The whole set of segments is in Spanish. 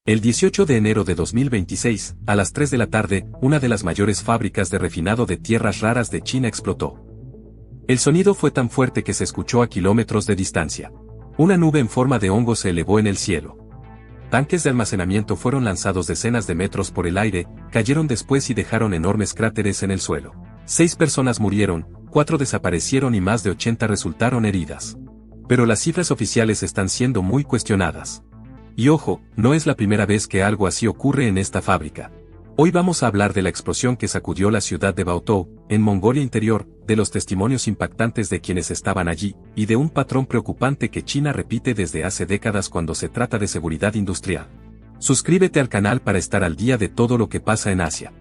El 18 de enero de 2026, a las 3 de la tarde, una de las mayores fábricas de refinado de tierras raras de China explotó. El sonido fue tan fuerte que se escuchó a kilómetros de distancia. Una nube en forma de hongo se elevó en el cielo. Tanques de almacenamiento fueron lanzados decenas de metros por el aire, cayeron después y dejaron enormes cráteres en el suelo. 6 personas murieron, 4 desaparecieron y más de 80 resultaron heridas. Pero las cifras oficiales están siendo muy cuestionadas. Y ojo, no es la primera vez que algo así ocurre en esta fábrica. Hoy vamos a hablar de la explosión que sacudió la ciudad de Baotou, en Mongolia Interior, de los testimonios impactantes de quienes estaban allí, y de un patrón preocupante que China repite desde hace décadas cuando se trata de seguridad industrial. Suscríbete al canal para estar al día de todo lo que pasa en Asia.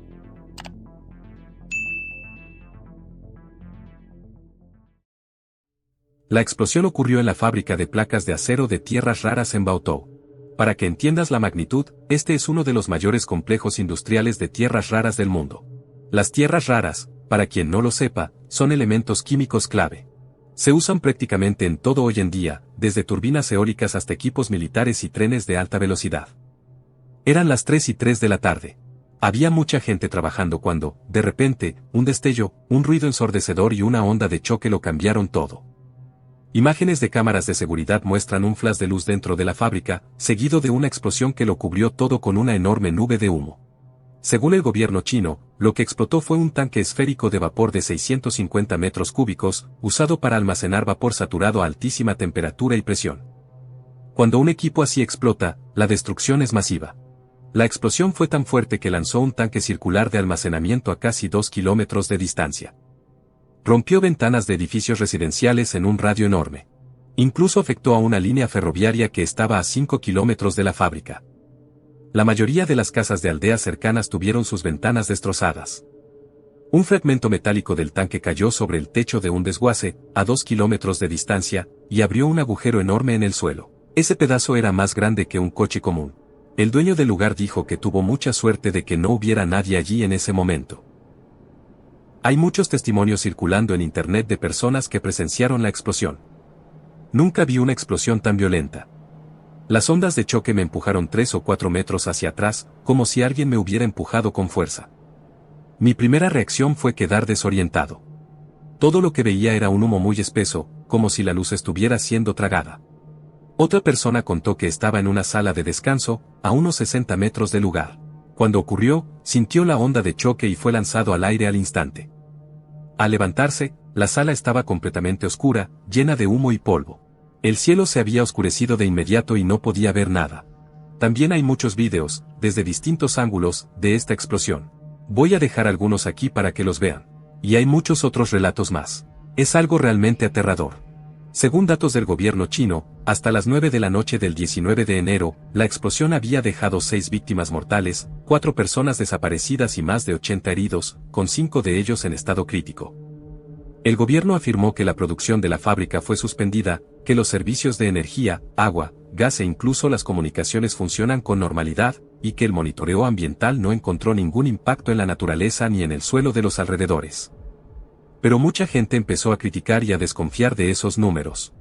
La explosión ocurrió en la fábrica de placas de acero de tierras raras en Baotou. Para que entiendas la magnitud, este es uno de los mayores complejos industriales de tierras raras del mundo. Las tierras raras, para quien no lo sepa, son elementos químicos clave. Se usan prácticamente en todo hoy en día, desde turbinas eólicas hasta equipos militares y trenes de alta velocidad. Eran las 3:03 de la tarde. Había mucha gente trabajando cuando, de repente, un destello, un ruido ensordecedor y una onda de choque lo cambiaron todo. Imágenes de cámaras de seguridad muestran un flash de luz dentro de la fábrica, seguido de una explosión que lo cubrió todo con una enorme nube de humo. Según el gobierno chino, lo que explotó fue un tanque esférico de vapor de 650 metros cúbicos, usado para almacenar vapor saturado a altísima temperatura y presión. Cuando un equipo así explota, la destrucción es masiva. La explosión fue tan fuerte que lanzó un tanque circular de almacenamiento a casi 2 kilómetros de distancia. Rompió ventanas de edificios residenciales en un radio enorme. Incluso afectó a una línea ferroviaria que estaba a 5 kilómetros de la fábrica. La mayoría de las casas de aldeas cercanas tuvieron sus ventanas destrozadas. Un fragmento metálico del tanque cayó sobre el techo de un desguace, a 2 kilómetros de distancia, y abrió un agujero enorme en el suelo. Ese pedazo era más grande que un coche común. El dueño del lugar dijo que tuvo mucha suerte de que no hubiera nadie allí en ese momento. Hay muchos testimonios circulando en internet de personas que presenciaron la explosión. Nunca vi una explosión tan violenta. Las ondas de choque me empujaron 3 o 4 metros hacia atrás, como si alguien me hubiera empujado con fuerza. Mi primera reacción fue quedar desorientado. Todo lo que veía era un humo muy espeso, como si la luz estuviera siendo tragada. Otra persona contó que estaba en una sala de descanso, a unos 60 metros del lugar. Cuando ocurrió, sintió la onda de choque y fue lanzado al aire al instante. Al levantarse, la sala estaba completamente oscura, llena de humo y polvo. El cielo se había oscurecido de inmediato y no podía ver nada. También hay muchos vídeos, desde distintos ángulos, de esta explosión. Voy a dejar algunos aquí para que los vean. Y hay muchos otros relatos más. Es algo realmente aterrador. Según datos del gobierno chino, hasta las 9 de la noche del 19 de enero, la explosión había dejado 6 víctimas mortales, 4 personas desaparecidas y más de 80 heridos, con 5 de ellos en estado crítico. El gobierno afirmó que la producción de la fábrica fue suspendida, que los servicios de energía, agua, gas e incluso las comunicaciones funcionan con normalidad, y que el monitoreo ambiental no encontró ningún impacto en la naturaleza ni en el suelo de los alrededores. Pero mucha gente empezó a criticar y a desconfiar de esos números.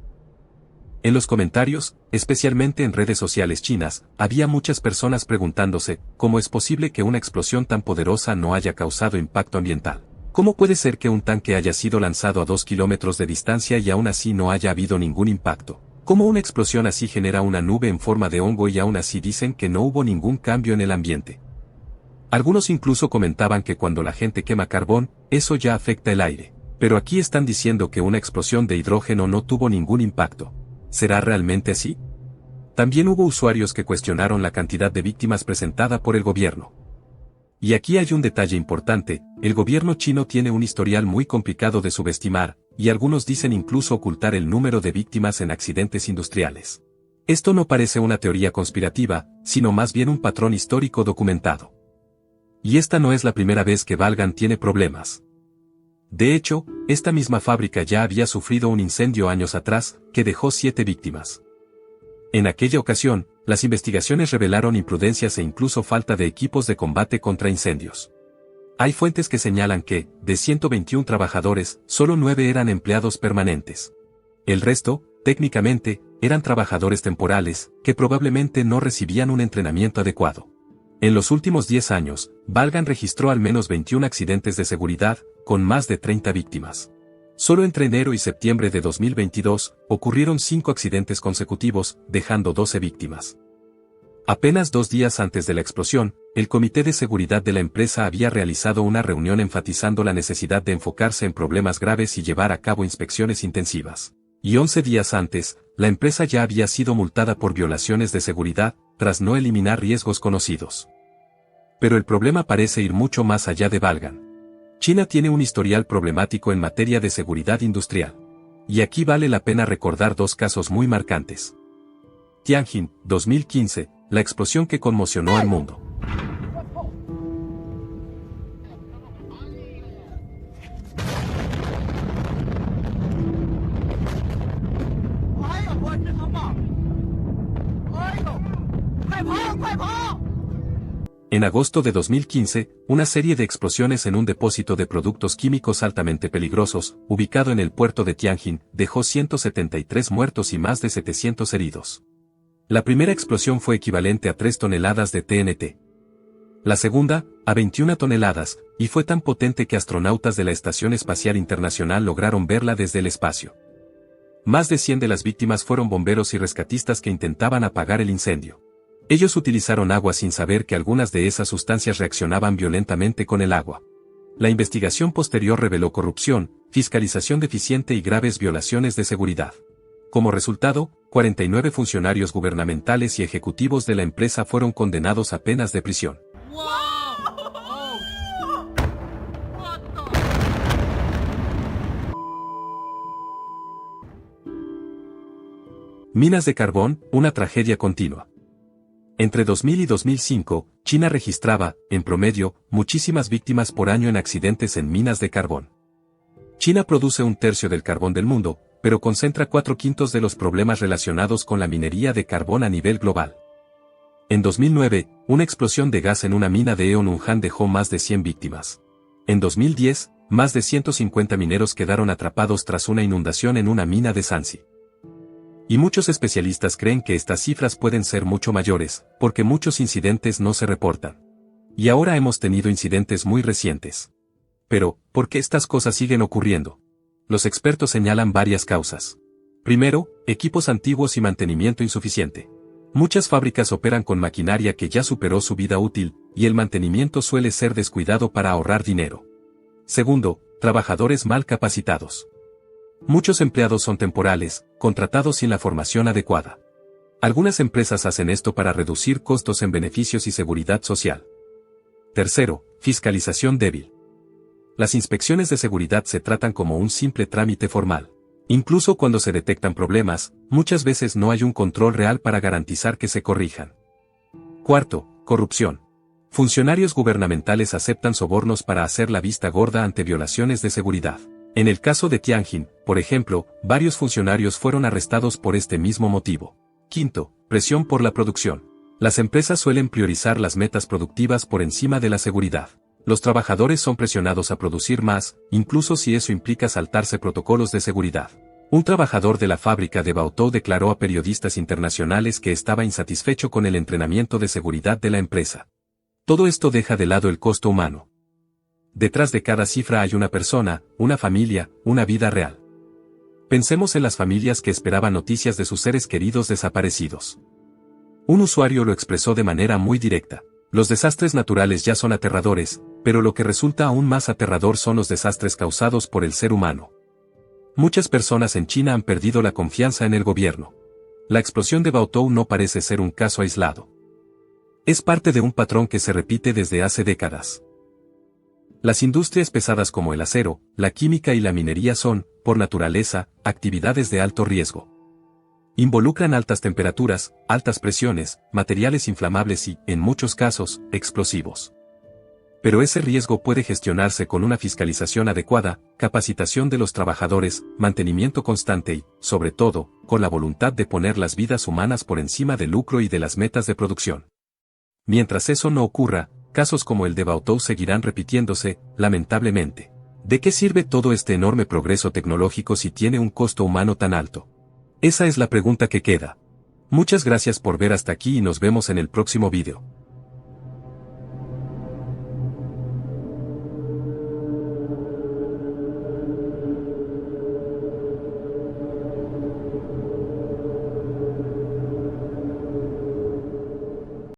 En los comentarios, especialmente en redes sociales chinas, había muchas personas preguntándose, ¿cómo es posible que una explosión tan poderosa no haya causado impacto ambiental? ¿Cómo puede ser que un tanque haya sido lanzado a 2 kilómetros de distancia y aún así no haya habido ningún impacto? ¿Cómo una explosión así genera una nube en forma de hongo y aún así dicen que no hubo ningún cambio en el ambiente? Algunos incluso comentaban que cuando la gente quema carbón, eso ya afecta el aire. Pero aquí están diciendo que una explosión de hidrógeno no tuvo ningún impacto. ¿Será realmente así? También hubo usuarios que cuestionaron la cantidad de víctimas presentada por el gobierno. Y aquí hay un detalle importante, el gobierno chino tiene un historial muy complicado de subestimar, y algunos dicen incluso ocultar el número de víctimas en accidentes industriales. Esto no parece una teoría conspirativa, sino más bien un patrón histórico documentado. Y esta no es la primera vez que Valgan tiene problemas. De hecho, esta misma fábrica ya había sufrido un incendio años atrás, que dejó 7 víctimas. En aquella ocasión, las investigaciones revelaron imprudencias e incluso falta de equipos de combate contra incendios. Hay fuentes que señalan que, de 121 trabajadores, solo 9 eran empleados permanentes. El resto, técnicamente, eran trabajadores temporales, que probablemente no recibían un entrenamiento adecuado. En los últimos 10 años, Valgan registró al menos 21 accidentes de seguridad, con más de 30 víctimas. Solo entre enero y septiembre de 2022, ocurrieron 5 accidentes consecutivos, dejando 12 víctimas. Apenas 2 días antes de la explosión, el Comité de Seguridad de la empresa había realizado una reunión enfatizando la necesidad de enfocarse en problemas graves y llevar a cabo inspecciones intensivas. Y 11 días antes, la empresa ya había sido multada por violaciones de seguridad, tras no eliminar riesgos conocidos. Pero el problema parece ir mucho más allá de Valgan. China tiene un historial problemático en materia de seguridad industrial. Y aquí vale la pena recordar 2 casos muy marcantes. Tianjin, 2015, la explosión que conmocionó al mundo. En agosto de 2015, una serie de explosiones en un depósito de productos químicos altamente peligrosos, ubicado en el puerto de Tianjin, dejó 173 muertos y más de 700 heridos. La primera explosión fue equivalente a 3 toneladas de TNT. La segunda, a 21 toneladas, y fue tan potente que astronautas de la Estación Espacial Internacional lograron verla desde el espacio. Más de 100 de las víctimas fueron bomberos y rescatistas que intentaban apagar el incendio. Ellos utilizaron agua sin saber que algunas de esas sustancias reaccionaban violentamente con el agua. La investigación posterior reveló corrupción, fiscalización deficiente y graves violaciones de seguridad. Como resultado, 49 funcionarios gubernamentales y ejecutivos de la empresa fueron condenados a penas de prisión. Minas de carbón, una tragedia continua. Entre 2000 y 2005, China registraba, en promedio, muchísimas víctimas por año en accidentes en minas de carbón. China produce 1/3 del carbón del mundo, pero concentra 4/5 de los problemas relacionados con la minería de carbón a nivel global. En 2009, una explosión de gas en una mina de Eonunhan dejó más de 100 víctimas. En 2010, más de 150 mineros quedaron atrapados tras una inundación en una mina de Shanxi. Y muchos especialistas creen que estas cifras pueden ser mucho mayores, porque muchos incidentes no se reportan. Y ahora hemos tenido incidentes muy recientes. Pero, ¿por qué estas cosas siguen ocurriendo? Los expertos señalan varias causas. Primero, equipos antiguos y mantenimiento insuficiente. Muchas fábricas operan con maquinaria que ya superó su vida útil, y el mantenimiento suele ser descuidado para ahorrar dinero. Segundo, trabajadores mal capacitados. Muchos empleados son temporales, contratados sin la formación adecuada. Algunas empresas hacen esto para reducir costos en beneficios y seguridad social. Tercero, fiscalización débil. Las inspecciones de seguridad se tratan como un simple trámite formal. Incluso cuando se detectan problemas, muchas veces no hay un control real para garantizar que se corrijan. Cuarto, corrupción. Funcionarios gubernamentales aceptan sobornos para hacer la vista gorda ante violaciones de seguridad. En el caso de Tianjin, por ejemplo, varios funcionarios fueron arrestados por este mismo motivo. Quinto, presión por la producción. Las empresas suelen priorizar las metas productivas por encima de la seguridad. Los trabajadores son presionados a producir más, incluso si eso implica saltarse protocolos de seguridad. Un trabajador de la fábrica de Baotou declaró a periodistas internacionales que estaba insatisfecho con el entrenamiento de seguridad de la empresa. Todo esto deja de lado el costo humano. Detrás de cada cifra hay una persona, una familia, una vida real. Pensemos en las familias que esperaban noticias de sus seres queridos desaparecidos. Un usuario lo expresó de manera muy directa. Los desastres naturales ya son aterradores, pero lo que resulta aún más aterrador son los desastres causados por el ser humano. Muchas personas en China han perdido la confianza en el gobierno. La explosión de Baotou no parece ser un caso aislado. Es parte de un patrón que se repite desde hace décadas. Las industrias pesadas como el acero, la química y la minería son, por naturaleza, actividades de alto riesgo. Involucran altas temperaturas, altas presiones, materiales inflamables y, en muchos casos, explosivos. Pero ese riesgo puede gestionarse con una fiscalización adecuada, capacitación de los trabajadores, mantenimiento constante y, sobre todo, con la voluntad de poner las vidas humanas por encima del lucro y de las metas de producción. Mientras eso no ocurra, casos como el de Baotou seguirán repitiéndose, lamentablemente. ¿De qué sirve todo este enorme progreso tecnológico si tiene un costo humano tan alto? Esa es la pregunta que queda. Muchas gracias por ver hasta aquí y nos vemos en el próximo vídeo.